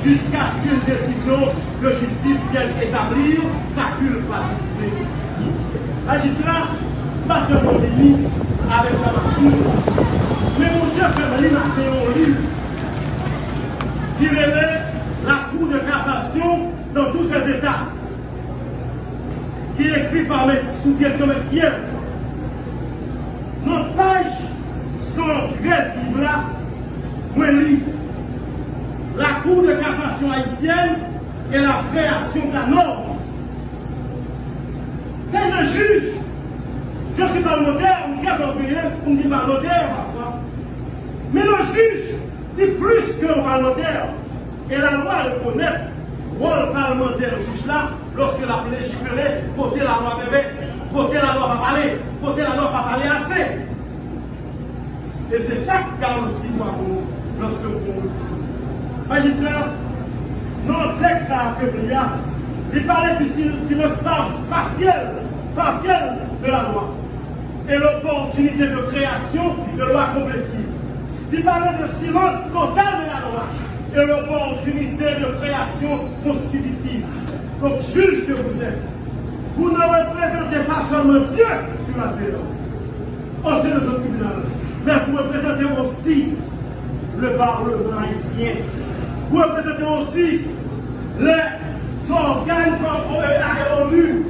jusqu'à ce qu'une décision de justice vienne établir sa culpabilité. Magistrat, pas seulement venu avec sa partie, mais mon Dieu fait venir un livre qui révèle la Cour de cassation dans tous ses états, qui est écrit par mes sous-directions de Fiel. Notre page 113 livre là, moi lis la Cour de cassation haïtienne et la création de la norme. C'est le juge. Je suis pas le notaire, on me crève en payé, on me dit pas notaire parfois. Mais le juge dit plus que le notaire. Et la loi reconnaît le rôle parlementaire juge là lorsque la légiférer, voter la loi bébé, voter la loi pas parler, voter la loi pas parler assez. Et c'est ça qui garantit moi lorsque vous. Magistrat, non, le texte à Pébriat, il parlait du silence partiel de la loi et l'opportunité de création de loi complétive. Il parlait de silence total de la loi et l'opportunité de création constitutive. Donc, juge que vous êtes, vous ne représentez pas seulement Dieu sur la terre, au sein de ce tribunal, mais vous représentez aussi le Parlement haïtien. Vous représentez aussi les organes comme OEA et ONU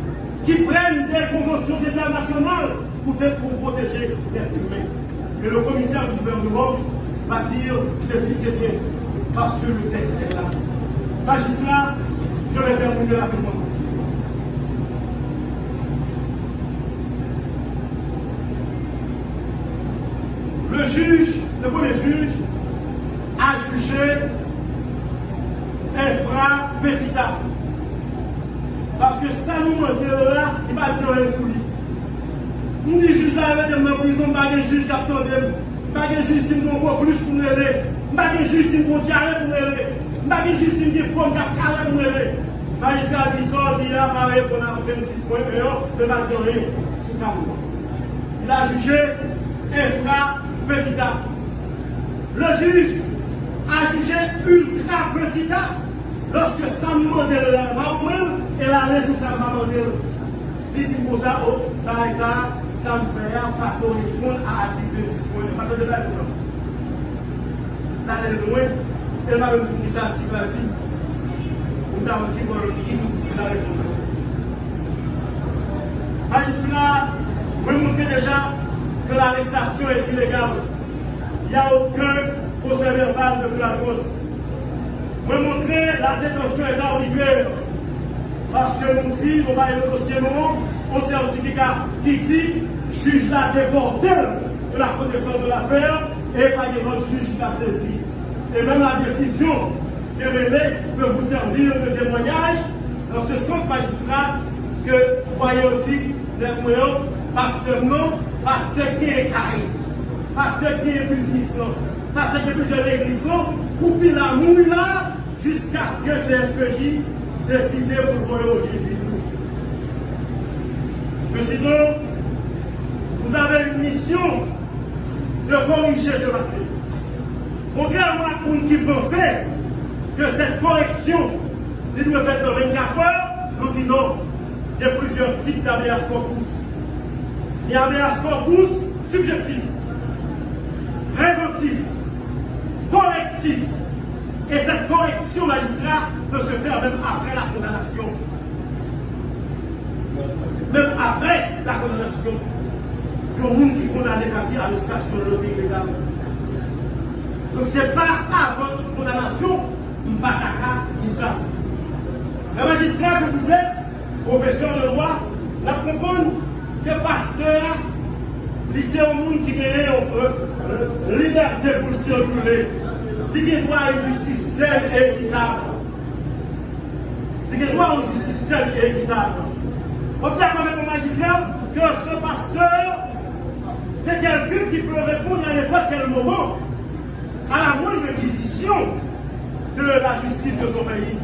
qui prennent des conventions internationales pour protéger les humains. Et le commissaire du gouvernement va dire c'est bien, parce que le texte est là. Magistrat, je vais terminer rapidement. Le premier juge, a jugé infra petita. Parce que ça nous montre là, il va dire rien sur lui. Nous disons juge là, il va dire en prison, pas de juge qui attend, pas de juge qui nous voit plus pour nous aider, pas de juge qui nous diarrhée pour nous aider, pas de juge qui nous prend calme pour nous aider. Magistrat dit ça, il a parlé pour nous 26 points, mais il ne va dire rien sur Cameroun. Il a jugé infra petita. Le juge a jugé ultra petita lorsque ça me demandait la maman et la raison ça m'a demandé. Il dit pour ça, oh, dans ça me fait pas correspondre à l'article 26 points. Pas de la raison. Là, elle est loin, elle m'a même dit ça article a dit. Nous avons dit qui nous a répondu. Magistrat, vous montrez déjà que l'arrestation est illégale. Il n'y a aucun procès verbal de flagrance. Vous montrez la détention est arbitraire. Parce que nous disons, on va aller au dossier non, au certificat qui dit, juge la déporté de la connaissance de l'affaire et pas de notre juge qui l'a saisi. Et même la décision qui est révélée peut vous servir de témoignage dans ce sens magistrat que royauté des moyens, pasteur non, pasteur qui est carré, pasteur qui est business, pasteur qui est plusieurs églises, couper la mouille là jusqu'à ce que CSPJ décide pour le voyer au Président, vous avez une mission de corriger ce matin. Contrairement à ceux qui pensaient que cette correction doit faire dans 24 heures, nous disons non. Il y a plusieurs types d'habeas corpus. Il y a habeas corpus subjectif, préventif, correctif. Et cette correction magistrat peut se faire même après la condamnation. Même après la condamnation. Le monde qui condamne qu'à dire arrestation dans le pays légal. Donc ce n'est pas avant la condamnation, Mbakaka dit ça. Le magistrat que vous êtes, professeur de droit, la comprendre que pasteur, c'est un monde qui a liberté pour circuler. Il y a droit à une justice saine et équitable. Il y a droit à une justice saine et équitable. Observe avec le magistrat que ce pasteur, c'est quelqu'un qui peut répondre à n'importe quel moment à la moindre décision de la justice de son pays.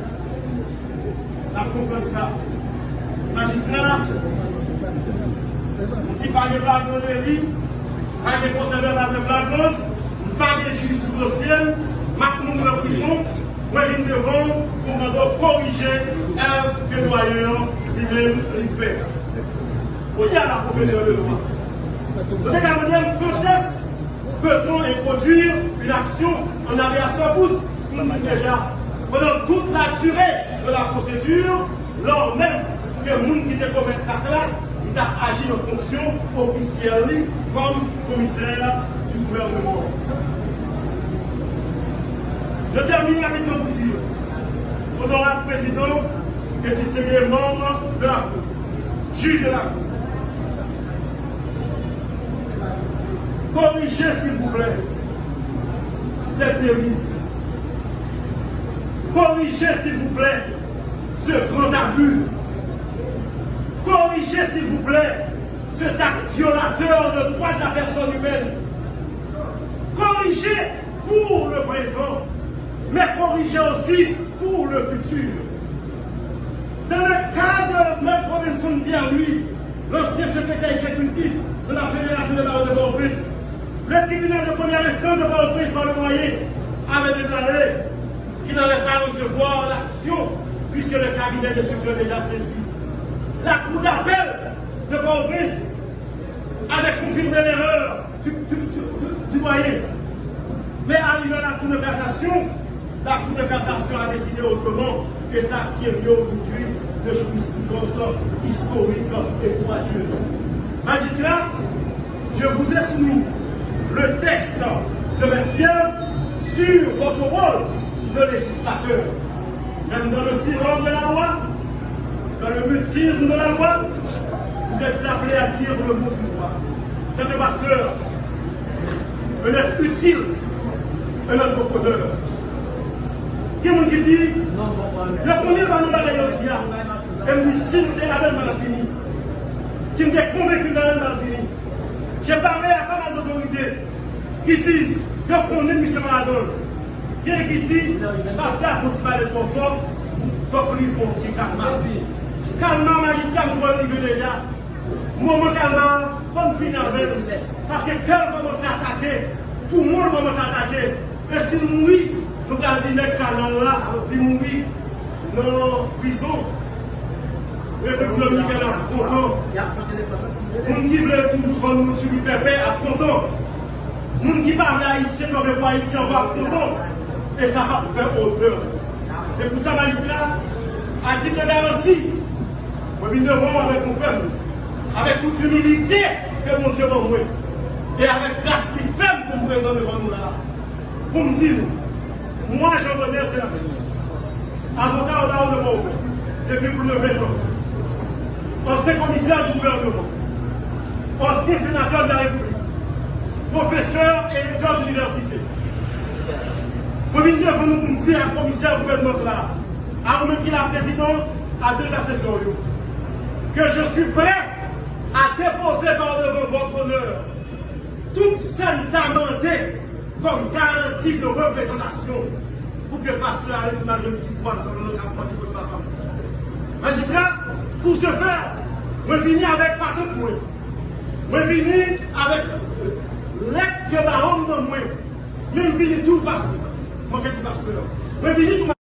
La comprendre ça. Magistrat, on dit pas de flagrant délit, pas de procès verbal de flagrance, pas de juge sous dossier, maintenant de prison, moi je viens devant pour corriger l'œuvre que le doyen lui-même lui fait. Où il y a la professeure de droit? Le décalonisme, quand est-ce peut-on introduire une action en habeas corpus? On dit déjà, pendant toute la durée de la procédure, lors même que le monde qui te commet ça là, il a agi en fonction officielle comme commissaire du gouvernement. Je termine avec mon pour dire, honorable président et distingué membre de la Cour, juge de la Cour, corrigez s'il vous plaît cette dérive. Corrigez s'il vous plaît ce grand abus. Corrigez s'il vous plaît cet acte violateur de droits de la personne humaine. Corrigez pour le présent, mais corrigez aussi pour le futur. Dans le cas de M. Robinson Pierre-Louis, l'ancien secrétaire exécutif de la Fédération des barreaux de Port-au-Prince, le tribunal de première instance de Port-au-Prince par le moyen avait déclaré qu'il n'allait pas recevoir l'action puisque le cabinet d'instruction est déjà saisi. La cour d'appel de Port-au-Prince avait confirmé l'erreur du doyen. Mais arrivé à la cour de cassation a décidé autrement et ça tire aujourd'hui de jurisprudence historique et courageuse. Magistrat, je vous ai soumis le texte de votre fièvre sur votre rôle de législateur. Même dans le silence de la loi, dans le mutisme de la loi, vous êtes appelés à dire le mot du droit. C'est de pasteur, un être utile, un entrepreneur. Il y a des gens qui disent, le premier va nous donner le dia, et me dit, si tu es la même fini, si tu es convaincu de la même fini, j'ai parlé à pas mal d'autorités qui disent, je connais M. Maradona. Il y a qui disent, parce qu'il faut parler trop fort, il faut que lui fasse un petit calme. Calme, magistrat, nous allons vivre déjà. Moment calme, comme finir avec. Parce que cœur commence à attaquer, tout le monde commence à attaquer. Et si nous mourir, nous allons dire que le canal là, il mourir dans la prison. Et le peuple dominicain est content. Nous qui veulent toujours prendre nous sur le pépé est content. Nous qui parlent haïtien comme les haïtiens sont contents. Et ça va faire honneur. C'est pour ça, magistrat, à titre de garantie, nous venons devant avec mon frère, avec toute humilité que mon Dieu m'a envoyé, et avec grâce qui ferme pour me présenter devant nous là. Pour me dire, moi Jean-René, c'est la justice. Avocat au Dao de Port-au-Prince, depuis plus de 20 ans. Ancien commissaire du gouvernement, ancien sénateur de la République, professeur et électeur d'université. Vous venez devant nous pour me dire à commissaire du gouvernement là, à vous-même qui est la présidente, à deux assesseurs, que je suis prêt à déposer par devant votre honneur toute celle d'amendée comme garantie de représentation pour que le pasteur arrive dans le petit poisson dans le campement du papa. Magistrat, pour ce faire, je viens avec pas de point. Je viens avec l'aide que la homme de moi. Je viens tout passer. Moi, je dis pasteur. Je viens tout